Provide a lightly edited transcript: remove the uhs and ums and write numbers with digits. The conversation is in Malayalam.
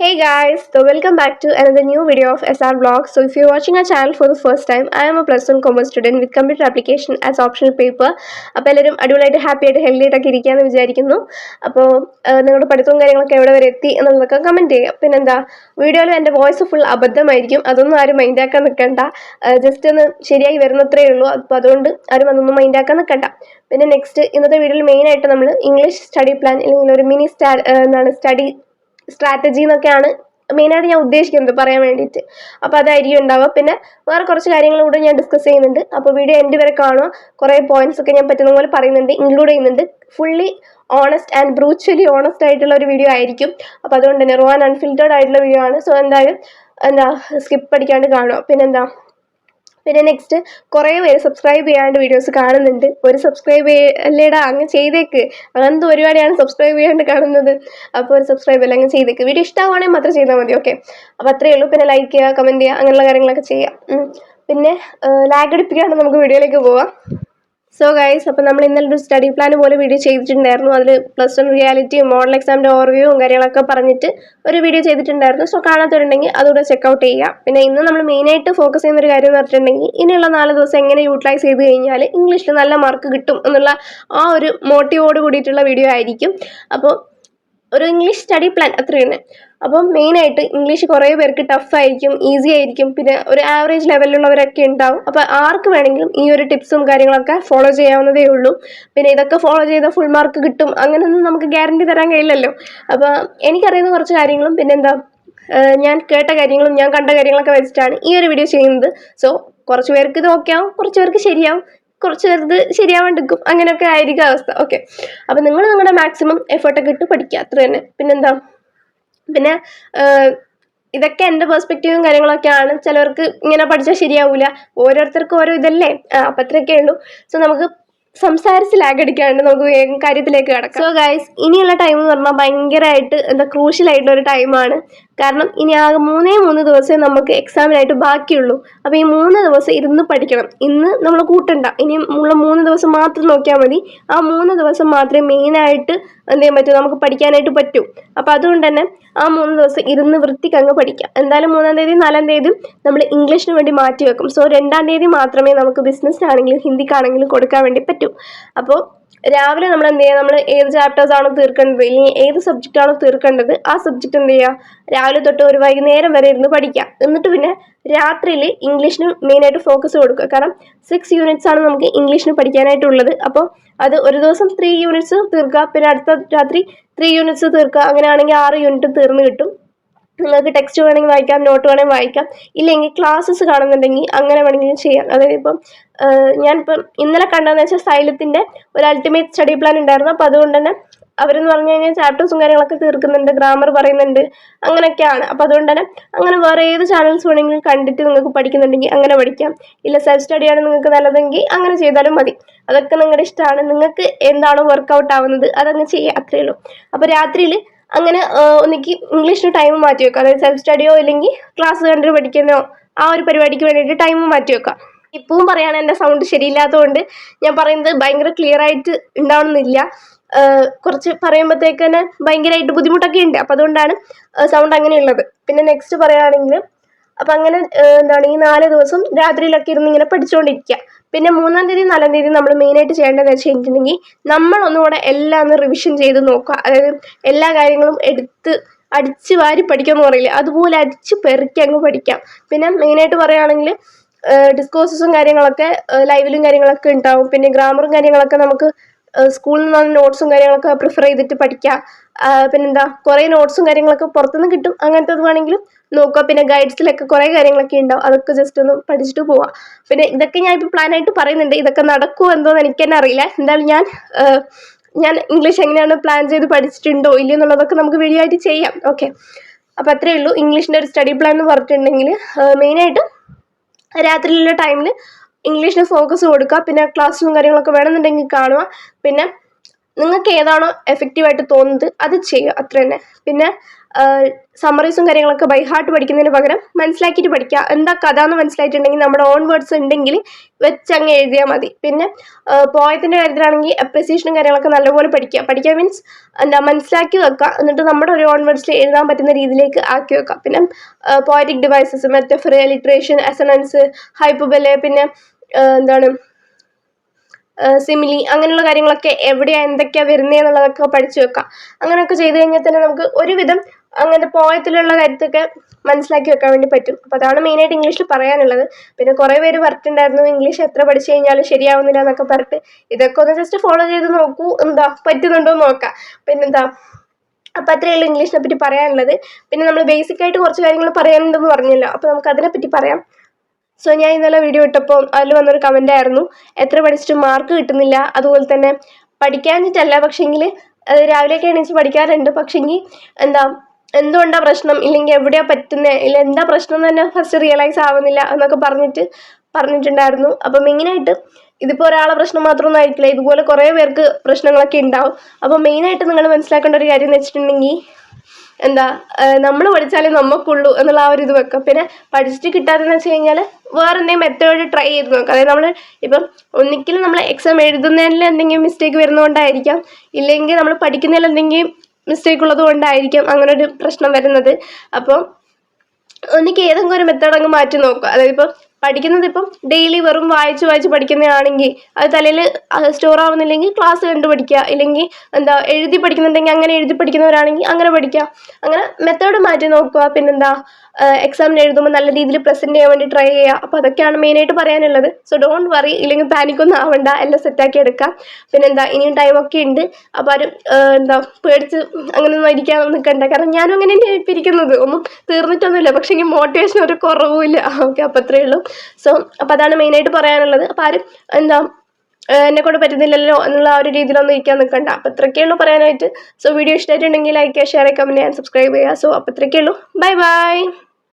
Hey guys, so welcome back to another new video of SR Vlogs. So if you're watching our channel for the first time, I am a +1 commerce student with computer application as optional paper. അപ്പോൾ എല്ലാവരും അടിപൊളിയായിട്ട് ഹാപ്പി ആയിട്ട് ഹെൽത്തി ആയിട്ടൊക്കെ ഇരിക്കാമെന്ന് വിചാരിക്കുന്നു. അപ്പോൾ നിങ്ങളുടെ പഠിത്തവും കാര്യങ്ങളൊക്കെ എവിടെ വരെ എത്തി എന്നുള്ളതൊക്കെ കമൻറ്റ് ചെയ്യുക. പിന്നെന്താ വീഡിയോയിൽ എൻ്റെ വോയിസ് ഫുൾ അബദ്ധമായിരിക്കും, അതൊന്നും ആരും മൈൻഡാക്കാൻ നിൽക്കണ്ട. ജസ്റ്റ് ഒന്ന് ശരിയായി വരുന്നത്രേ ഉള്ളൂ. അപ്പോൾ അതുകൊണ്ട് ആരും അതൊന്നും മൈൻഡാക്കാൻ നിൽക്കണ്ട. പിന്നെ നെക്സ്റ്റ് ഇന്നത്തെ വീഡിയോയിൽ മെയിനായിട്ട് നമ്മൾ ഇംഗ്ലീഷ് സ്റ്റഡി പ്ലാൻ അല്ലെങ്കിൽ ഒരു മിനി സ്റ്റഡി സ്ട്രാറ്റജി എന്നൊക്കെയാണ് മെയിനായിട്ട് ഞാൻ ഉദ്ദേശിക്കുന്നത് പറയാൻ വേണ്ടിയിട്ട്. അപ്പോൾ അതായിരിക്കും ഉണ്ടാവുക. പിന്നെ വേറെ കുറച്ച് കാര്യങ്ങൾ കൂടെ ഞാൻ ഡിസ്കസ് ചെയ്യുന്നുണ്ട്. അപ്പോൾ വീഡിയോ എൻഡ് വരെ കാണുക. കുറേ പോയിന്റ്സ് ഒക്കെ ഞാൻ പറ്റുന്ന പോലെ പറയുന്നുണ്ട്, ഇൻക്ലൂഡ് ചെയ്യുന്നുണ്ട്. ഫുള്ളി ഓണസ്റ്റ് ആൻഡ് ബ്രൂച്വലി ഓണസ്റ്റ് ആയിട്ടുള്ള ഒരു വീഡിയോ ആയിരിക്കും. അപ്പോൾ അതുകൊണ്ട് തന്നെ റോ ആൻഡ് അൺഫിൽറ്റേർഡ് ആയിട്ടുള്ള വീഡിയോ ആണ്. സോ എന്തായാലും സ്കിപ്പ് അടിക്കാണ്ട് കാണുക. പിന്നെ നെക്സ്റ്റ് കുറേ പേര് സബ്സ്ക്രൈബ് ചെയ്യാണ്ട് വീഡിയോസ് കാണുന്നുണ്ട്. ഒരു സബ്സ്ക്രൈബ് അല്ലേടാ അങ്ങ് ചെയ്തേക്ക്, അങ്ങനത്തെ പരിപാടിയാണ് സബ്സ്ക്രൈബ് ചെയ്യാണ്ട് കാണുന്നത്. അപ്പോൾ ഒരു സബ്സ്ക്രൈബ് അല്ല അങ്ങ് ചെയ്തേക്ക്. വീഡിയോ ഇഷ്ടമാണെങ്കിൽ മാത്രം ചെയ്താൽ മതി. ഓക്കെ, അപ്പോൾ അത്രയേ ഉള്ളൂ. പിന്നെ ലൈക്ക് ചെയ്യുക, കമൻറ്റ് ചെയ്യുക, അങ്ങനെയുള്ള കാര്യങ്ങളൊക്കെ ചെയ്യാം. പിന്നെ ലാഗ് അടിപ്പിക്കാണ്ട് നമുക്ക് വീഡിയോയിലേക്ക് പോവാം. സോ ഗൈസ്, അപ്പോൾ നമ്മൾ ഇന്നലെ ഒരു സ്റ്റഡി പ്ലാൻ പോലെ വീഡിയോ ചെയ്തിട്ടുണ്ടായിരുന്നു. അതിൽ +1 റിയാലിറ്റിയും മോഡൽ എക്സാമിൻ്റെ ഓവർവ്യൂവും കാര്യങ്ങളൊക്കെ പറഞ്ഞിട്ട് ഒരു വീഡിയോ ചെയ്തിട്ടുണ്ടായിരുന്നു. സോ കാണാത്തവരുണ്ടെങ്കിൽ അതുകൂടെ ചെക്കൗട്ട് ചെയ്യുക. പിന്നെ ഇന്ന് നമ്മൾ മെയിനായിട്ട് ഫോക്കസ് ചെയ്യുന്ന ഒരു കാര്യം എന്ന് പറഞ്ഞിട്ടുണ്ടെങ്കിൽ ഇനിയുള്ള 4 ദിവസം എങ്ങനെ യൂട്ടിലൈസ് ചെയ്ത് കഴിഞ്ഞാൽ ഇംഗ്ലീഷിൽ നല്ല മാർക്ക് കിട്ടും എന്നുള്ള ആ ഒരു മോട്ടീവോട് കൂടിയിട്ടുള്ള വീഡിയോ ആയിരിക്കും. അപ്പോൾ ഒരു ഇംഗ്ലീഷ് സ്റ്റഡി പ്ലാൻ അത്ര തന്നെ. അപ്പം മെയിനായിട്ട് ഇംഗ്ലീഷ് കുറേ പേർക്ക് ടഫായിരിക്കും, ഈസി ആയിരിക്കും, പിന്നെ ഒരു ആവറേജ് ലെവലിലുള്ളവരൊക്കെ ഉണ്ടാവും. അപ്പോൾ ആർക്ക് വേണമെങ്കിലും ഈ ഒരു ടിപ്സും കാര്യങ്ങളൊക്കെ ഫോളോ ചെയ്യാവുന്നതേ ഉള്ളൂ. പിന്നെ ഇതൊക്കെ ഫോളോ ചെയ്താൽ ഫുൾ മാർക്ക് കിട്ടും അങ്ങനെയൊന്നും നമുക്ക് ഗ്യാരണ്ടി തരാൻ കഴിയില്ലല്ലോ. അപ്പോൾ എനിക്കറിയുന്ന കുറച്ച് കാര്യങ്ങളും പിന്നെന്താ ഞാൻ കേട്ട കാര്യങ്ങളും ഞാൻ കണ്ട കാര്യങ്ങളൊക്കെ വെച്ചിട്ടാണ് ഈ ഒരു വീഡിയോ ചെയ്യുന്നത്. സോ കുറച്ച് പേർക്ക് ഇത് ഓക്കെ ആവും, കുറച്ച് പേർക്ക് ശരിയാവും, കുറച്ച് പേർക്ക് ശരിയാവാണ്ടിരിക്കും, അങ്ങനെയൊക്കെ ആയിരിക്കും അവസ്ഥ. ഓക്കെ, അപ്പം നിങ്ങൾ നിങ്ങളുടെ മാക്സിമം എഫേർട്ടൊക്കെ ഇട്ട് പഠിക്കുക, അത്ര തന്നെ. പിന്നെന്താ പിന്നെ ഇതൊക്കെ എൻ്റെ പെർസ്പെക്റ്റീവും കാര്യങ്ങളൊക്കെയാണ്. ചിലവർക്ക് ഇങ്ങനെ പഠിച്ചാൽ ശരിയാവില്ല, ഓരോരുത്തർക്കും ഓരോ ഇതല്ലേ. അപ്പം അത്രയൊക്കെ ഉള്ളൂ. സോ നമുക്ക് സംസാരിച്ച് ലാഗടിക്കാണ്ട് നമുക്ക് വേഗം കാര്യത്തിലേക്ക് കിടക്കാം. സോ ഗൈസ്, ഇനിയുള്ള ടൈം എന്ന് പറഞ്ഞാൽ ഭയങ്കരമായിട്ട് ക്രൂഷ്യൽ ആയിട്ടുള്ള ഒരു ടൈമാണ്. കാരണം ഇനി ആകെ 3 ദിവസമേ നമുക്ക് എക്സാമിനായിട്ട് ബാക്കിയുള്ളൂ. അപ്പോൾ ഈ 3 ദിവസം ഇരുന്ന് പഠിക്കണം. ഇന്ന് നമ്മൾ കൂട്ടണ്ട, ഇനി ഉള്ള 3 ദിവസം മാത്രം നോക്കിയാൽ മതി. ആ 3 ദിവസം മാത്രമേ മെയിനായിട്ട് എന്ത് ചെയ്യാൻ പറ്റൂ, നമുക്ക് പഠിക്കാനായിട്ട് പറ്റൂ. അപ്പോൾ അതുകൊണ്ട് തന്നെ ആ 3 ദിവസം ഇരുന്ന് വൃത്തിക്ക് അങ്ങ് പഠിക്കാം. എന്തായാലും 3-ാം തീയതി 4-ാം തീയതി നമ്മൾ ഇംഗ്ലീഷിന് വേണ്ടി മാറ്റി വെക്കും. സോ 2-ാം തീയതി മാത്രമേ നമുക്ക് ബിസിനസ്സിനാണെങ്കിലും ഹിന്ദിക്കാണെങ്കിലും കൊടുക്കാൻ വേണ്ടി പറ്റൂ. അപ്പോൾ രാവിലെ നമ്മൾ എന്ത് ചെയ്യുക, നമ്മൾ ഏത് ചാപ്റ്റേഴ്സ് ആണോ തീർക്കേണ്ടത് അല്ലെങ്കിൽ ഏത് സബ്ജക്റ്റ് ആണോ തീർക്കേണ്ടത് ആ സബ്ജക്റ്റ് എന്ത് ചെയ്യുക, രാവിലെ തൊട്ട് ഒരു വൈകുന്നേരം വരെ ഇരുന്ന് പഠിക്കാം. എന്നിട്ട് പിന്നെ രാത്രിയിൽ ഇംഗ്ലീഷിന് മെയിനായിട്ട് ഫോക്കസ് കൊടുക്കുക. കാരണം 6 യൂണിറ്റ്സ് ആണ് നമുക്ക് ഇംഗ്ലീഷിന് പഠിക്കാനായിട്ടുള്ളത്. അപ്പോൾ അത് ഒരു ദിവസം 3 യൂണിറ്റ്സ് തീർക്കുക, പിന്നെ അടുത്ത രാത്രി 3 യൂണിറ്റ്സ് തീർക്കുക. അങ്ങനെയാണെങ്കിൽ 6 യൂണിറ്റ് തീർന്ന് കിട്ടും. നിങ്ങൾക്ക് ടെക്സ്റ്റ് വേണമെങ്കിൽ വായിക്കാം, നോട്ട് വേണമെങ്കിൽ വായിക്കാം, ഇല്ലെങ്കിൽ ക്ലാസ്സസ് കാണുന്നുണ്ടെങ്കിൽ അങ്ങനെ വേണമെങ്കിലും ചെയ്യാം. അതായത് ഇപ്പം ഞാനിപ്പം ഇന്നലെ കണ്ടതെന്ന് വെച്ചാൽ സൈലത്തിൻ്റെ ഒരു അൾട്ടിമേറ്റ് സ്റ്റഡി പ്ലാൻ ഉണ്ടായിരുന്നു. അപ്പോൾ അതുകൊണ്ട് തന്നെ അവരെന്ന് പറഞ്ഞു കഴിഞ്ഞാൽ ചാപ്റ്റേഴ്സും കാര്യങ്ങളൊക്കെ തീർക്കുന്നുണ്ട്, ഗ്രാമർ പറയുന്നുണ്ട്, അങ്ങനെയൊക്കെയാണ്. അപ്പോൾ അതുകൊണ്ട് തന്നെ അങ്ങനെ വേറെ ഏത് ചാനൽസ് വേണമെങ്കിലും കണ്ടിട്ട് നിങ്ങൾക്ക് പഠിക്കുന്നുണ്ടെങ്കിൽ അങ്ങനെ പഠിക്കാം. ഇല്ല സെൽഫ് സ്റ്റഡിയാണ് നിങ്ങൾക്ക് നല്ലതെങ്കിൽ അങ്ങനെ ചെയ്താലും മതി. അതൊക്കെ നിങ്ങളുടെ ഇഷ്ടമാണ്. നിങ്ങൾക്ക് എന്താണോ വർക്കൗട്ട് ആവുന്നത് അതങ്ങ് ചെയ്യുക, അത്രയേ ഉള്ളൂ. അപ്പോൾ രാത്രിയിൽ അങ്ങനെ ഒന്നിക്ക് ഇംഗ്ലീഷിന് ടൈം മാറ്റി വെക്കാം. അതായത് സെൽഫ് സ്റ്റഡിയോ ഇല്ലെങ്കിൽ ക്ലാസ് കണ്ടിട്ട് പഠിക്കുന്നോ ആ ഒരു പരിപാടിക്ക് വേണ്ടിയിട്ട് ടൈം മാറ്റി വെക്കാം. ഇപ്പവും പറയുകയാണ്, എൻ്റെ സൗണ്ട് ശരിയില്ലാത്തതുകൊണ്ട് ഞാൻ പറയുന്നത് ഭയങ്കര ക്ലിയർ ആയിട്ട് ഉണ്ടാവണമെന്നില്ല. കുറച്ച് പറയുമ്പോഴത്തേക്ക് തന്നെ ഭയങ്കരമായിട്ട് ബുദ്ധിമുട്ടൊക്കെ ഉണ്ട്. അപ്പോൾ അതുകൊണ്ടാണ് സൗണ്ട് അങ്ങനെയുള്ളത്. പിന്നെ നെക്സ്റ്റ് പറയുകയാണെങ്കിൽ അപ്പം അങ്ങനെ ഈ 4 ദിവസം രാത്രിയിലൊക്കെ ഇരുന്ന് ഇങ്ങനെ പഠിച്ചുകൊണ്ടിരിക്കുക. പിന്നെ 3-ാം തീയതി 4-ാം തീയതി നമ്മൾ മെയിനായിട്ട് ചെയ്യേണ്ടതെന്ന് വെച്ച് കഴിഞ്ഞിട്ടുണ്ടെങ്കിൽ നമ്മൾ ഒന്നുകൂടെ എല്ലാം ഒന്ന് റിവിഷൻ ചെയ്ത് നോക്കുക. അതായത് എല്ലാ കാര്യങ്ങളും എടുത്ത് അടിച്ച് വാരി പഠിക്കാമെന്ന് പറയില്ല, അതുപോലെ അടിച്ച് പെറുക്കി അങ്ങ് പഠിക്കാം. പിന്നെ മെയിനായിട്ട് പറയുകയാണെങ്കിൽ ഡിസ്കോഴ്സസും കാര്യങ്ങളൊക്കെ ലൈവിലും കാര്യങ്ങളൊക്കെ ഉണ്ടാവും. പിന്നെ ഗ്രാമറും കാര്യങ്ങളൊക്കെ നമുക്ക് സ്കൂളിൽ നിന്നുള്ള നോട്ട്സും കാര്യങ്ങളൊക്കെ പ്രിഫർ ചെയ്തിട്ട് പഠിക്കാം. പിന്നെന്താ കുറേ നോട്ട്സും കാര്യങ്ങളൊക്കെ പുറത്തുനിന്ന് കിട്ടും, അങ്ങനത്തെ വേണമെങ്കിലും നോക്കുക. പിന്നെ ഗൈഡ്സിലൊക്കെ കുറേ കാര്യങ്ങളൊക്കെ ഉണ്ടാവും, അതൊക്കെ ജസ്റ്റ് ഒന്ന് പഠിച്ചിട്ട് പോവാം. പിന്നെ ഇതൊക്കെ ഞാൻ ഇപ്പോൾ പ്ലാനായിട്ട് പറയുന്നുണ്ട്, ഇതൊക്കെ നടക്കുമോ എന്തോന്ന് എനിക്ക് തന്നെ അറിയില്ല. എന്തായാലും ഞാൻ ഇംഗ്ലീഷ് എങ്ങനെയാണ് പ്ലാൻ ചെയ്ത് പഠിച്ചിട്ടുണ്ടോ ഇല്ലയോ എന്നുള്ളതൊക്കെ നമുക്ക് വീഡിയോ ആയിട്ട് ചെയ്യാം. ഓക്കെ, അപ്പോൾ അത്രയേ ഉള്ളൂ. ഇംഗ്ലീഷിൻ്റെ ഒരു സ്റ്റഡി പ്ലാൻ എന്ന് പറഞ്ഞിട്ടുണ്ടെങ്കിൽ മെയിനായിട്ട് രാത്രിയിലുള്ള ടൈമിൽ ഇംഗ്ലീഷിന് ഫോക്കസ് കൊടുക്കുക. പിന്നെ ക്ലാസ്സും കാര്യങ്ങളൊക്കെ വേണമെന്നുണ്ടെങ്കിൽ കാണുക. പിന്നെ നിങ്ങൾക്ക് ഏതാണോ എഫക്റ്റീവായിട്ട് തോന്നുന്നത് അത് ചെയ്യുക, അത്ര തന്നെ. പിന്നെ സമ്മറീസും കാര്യങ്ങളൊക്കെ ബൈ ഹാർട്ട് പഠിക്കുന്നതിന് പകരം മനസ്സിലാക്കിയിട്ട് പഠിക്കുക. എന്താ കഥ എന്ന് മനസ്സിലായിട്ടുണ്ടെങ്കിൽ നമ്മുടെ ഓൺ വേർഡ്സ് ഉണ്ടെങ്കിൽ വെച്ചങ്ങ് എഴുതിയാൽ മതി. പിന്നെ പോയത്തിൻ്റെ കാര്യത്തിലാണെങ്കിൽ അപ്രിസിയേഷനും കാര്യങ്ങളൊക്കെ നല്ലപോലെ പഠിക്കുക മീൻസ് മനസ്സിലാക്കി വെക്കുക, എന്നിട്ട് നമ്മുടെ ഒരു ഓൺ വേർഡ്സിൽ എഴുതാൻ പറ്റുന്ന രീതിയിലേക്ക് ആക്കി വെക്കുക. പിന്നെ പോയറ്റിക് ഡിവൈസസ്, മെറ്റഫർ, ലിറ്ററേഷൻ, അസണൻസ്, ഹൈപ്പബലെ, പിന്നെ സിമിലി, അങ്ങനെയുള്ള കാര്യങ്ങളൊക്കെ എവിടെയാണ് എന്തൊക്കെയാണ് വരുന്നതെന്നുള്ളതൊക്കെ പഠിച്ചു വെക്കാം. അങ്ങനെയൊക്കെ ചെയ്ത് കഴിഞ്ഞാൽ തന്നെ നമുക്ക് ഒരുവിധം അങ്ങനത്തെ പോയത്തിലുള്ള കാര്യത്തൊക്കെ മനസ്സിലാക്കി വെക്കാൻ വേണ്ടി പറ്റും. അപ്പോൾ അതാണ് മെയിനായിട്ട് ഇംഗ്ലീഷിൽ പറയാനുള്ളത്. പിന്നെ കുറേ പേര് പറഞ്ഞിട്ടുണ്ടായിരുന്നു ഇംഗ്ലീഷ് എത്ര പഠിച്ചു കഴിഞ്ഞാലും ശരിയാവുന്നില്ല എന്നൊക്കെ പറഞ്ഞിട്ട്. ഇതൊക്കെ ഒന്ന് ജസ്റ്റ് ഫോളോ ചെയ്ത് നോക്കൂ, പറ്റുന്നുണ്ടോ എന്ന് നോക്കാം. അപ്പോൾ അത്രയേ ഉള്ളൂ ഇംഗ്ലീഷിനെ പറ്റി പറയാനുള്ളത്. പിന്നെ നമ്മൾ ബേസിക്കായിട്ട് കുറച്ച് കാര്യങ്ങൾ പറയാനുണ്ടെന്ന് പറഞ്ഞല്ലോ, അപ്പോൾ നമുക്ക് അതിനെപ്പറ്റി പറയാം. സോ ഞാൻ ഇന്നലെ വീഡിയോ ഇട്ടപ്പോൾ അതിൽ വന്നൊരു കമൻ്റ് ആയിരുന്നു, എത്ര പഠിച്ചിട്ടും മാർക്ക് കിട്ടുന്നില്ല. അതുപോലെ തന്നെ പഠിക്കാഞ്ഞിട്ടല്ല, പക്ഷേങ്കിൽ രാവിലെയൊക്കെ എണീച്ച് പഠിക്കാറുണ്ട്, പക്ഷേങ്കിൽ എന്തുകൊണ്ടാണ് പ്രശ്നം, ഇല്ലെങ്കിൽ എവിടെയാണ് പറ്റുന്നത്, ഇല്ല എന്താ പ്രശ്നം എന്ന് തന്നെ ഫസ്റ്റ് റിയലൈസ് ആവുന്നില്ല എന്നൊക്കെ പറഞ്ഞിട്ടുണ്ടായിരുന്നു. അപ്പം മെയിനായിട്ട് ഇതിപ്പോൾ ഒരാളെ പ്രശ്നം മാത്രമൊന്നും ആയിരിക്കില്ല, ഇതുപോലെ കുറേ പേർക്ക് പ്രശ്നങ്ങളൊക്കെ ഉണ്ടാവും. അപ്പോൾ മെയിനായിട്ട് നിങ്ങൾ മനസ്സിലാക്കേണ്ട ഒരു കാര്യം എന്ന് വെച്ചിട്ടുണ്ടെങ്കിൽ നമ്മൾ പഠിച്ചാലേ നമുക്കുള്ളൂ എന്നുള്ള ആ ഒരു ഇത് വെക്കാം. പിന്നെ പഠിച്ചിട്ട് കിട്ടാതെന്ന് വെച്ച് കഴിഞ്ഞാൽ വേറെ എന്തെങ്കിലും മെത്തേഡ് ട്രൈ ചെയ്ത് നോക്കാം. അതായത് നമ്മൾ ഇപ്പം ഒന്നിക്കലും നമ്മൾ എക്സാം എഴുതുന്നതിൽ എന്തെങ്കിലും മിസ്റ്റേക്ക് വരുന്നതുകൊണ്ടായിരിക്കാം, ഇല്ലെങ്കിൽ നമ്മൾ പഠിക്കുന്നതിൽ എന്തെങ്കിലും മിസ്റ്റേക്ക് ഉള്ളത് കൊണ്ടായിരിക്കാം അങ്ങനെ ഒരു പ്രശ്നം വരുന്നത്. അപ്പോൾ ഒന്നിക്ക് ഏതെങ്കിലും ഒരു മെത്തേഡ് അങ്ങ് മാറ്റി നോക്കുക. അതായത് ഇപ്പം പഠിക്കുന്നത് ഇപ്പം ഡെയിലി വെറും വായിച്ച് പഠിക്കുന്നതാണെങ്കിൽ അത് തലയിൽ സ്റ്റോർ ആവുന്നില്ലെങ്കിൽ ക്ലാസ് കണ്ടു പഠിക്കുക, ഇല്ലെങ്കിൽ എഴുതി പഠിക്കുന്നുണ്ടെങ്കിൽ അങ്ങനെ എഴുതി പഠിക്കുന്നവരാണെങ്കിൽ അങ്ങനെ പഠിക്കുക. അങ്ങനെ മെത്തേഡ് മാറ്റി നോക്കുക. പിന്നെന്താ എക്സാമിന് എഴുതുമ്പോൾ നല്ല രീതിയിൽ പ്രസൻറ്റ് ചെയ്യാൻ വേണ്ടി ട്രൈ ചെയ്യുക. അപ്പോൾ അതൊക്കെയാണ് മെയിനായിട്ട് പറയാനുള്ളത്. സോ ഡോണ്ട് വറി, ഇല്ലെങ്കിൽ പാനിക്കൊന്നും ആവണ്ട, എല്ലാം സെറ്റാക്കി എടുക്കാം. ഇനിയും ടൈമൊക്കെ ഉണ്ട്. അപ്പോൾ ആരും പേടിച്ച് അങ്ങനെയൊന്നും ഇരിക്കാൻ നിൽക്കണ്ട. കാരണം ഞാനും അങ്ങനെ തന്നെയാണ് ഇപ്പം ഇരിക്കുന്നത്, ഒന്നും തീർന്നിട്ടൊന്നുമില്ല, പക്ഷേ എനിക്ക് മോട്ടിവേഷൻ ഒരു കുറവുമില്ല. ഓക്കെ, അപ്പോൾ അത്രയേ ഉള്ളൂ. സോ അപ്പോൾ അതാണ് മെയിനായിട്ട് പറയാനുള്ളത്. അപ്പോൾ ആരും എന്നെക്കൊണ്ട് പറ്റുന്നില്ലല്ലോ എന്നുള്ള ആ ഒരു രീതിയിലൊന്നും ഇരിക്കാൻ നിൽക്കണ്ട. അപ്പോൾ ഇത്രയൊക്കെയുള്ളൂ പറയാനായിട്ട്. സോ വീഡിയോ ഇഷ്ടമായിട്ടുണ്ടെങ്കിൽ ലൈക്ക് ചെയ്യുക, ഷെയർ ചെയ്യുക, കമൻറ്റ് ചെയ്യാൻ, സബ്സ്ക്രൈബ് ചെയ്യുക. സോ അപ്പോൾ ഇത്രയൊക്കെയുള്ളൂ. Bye bye.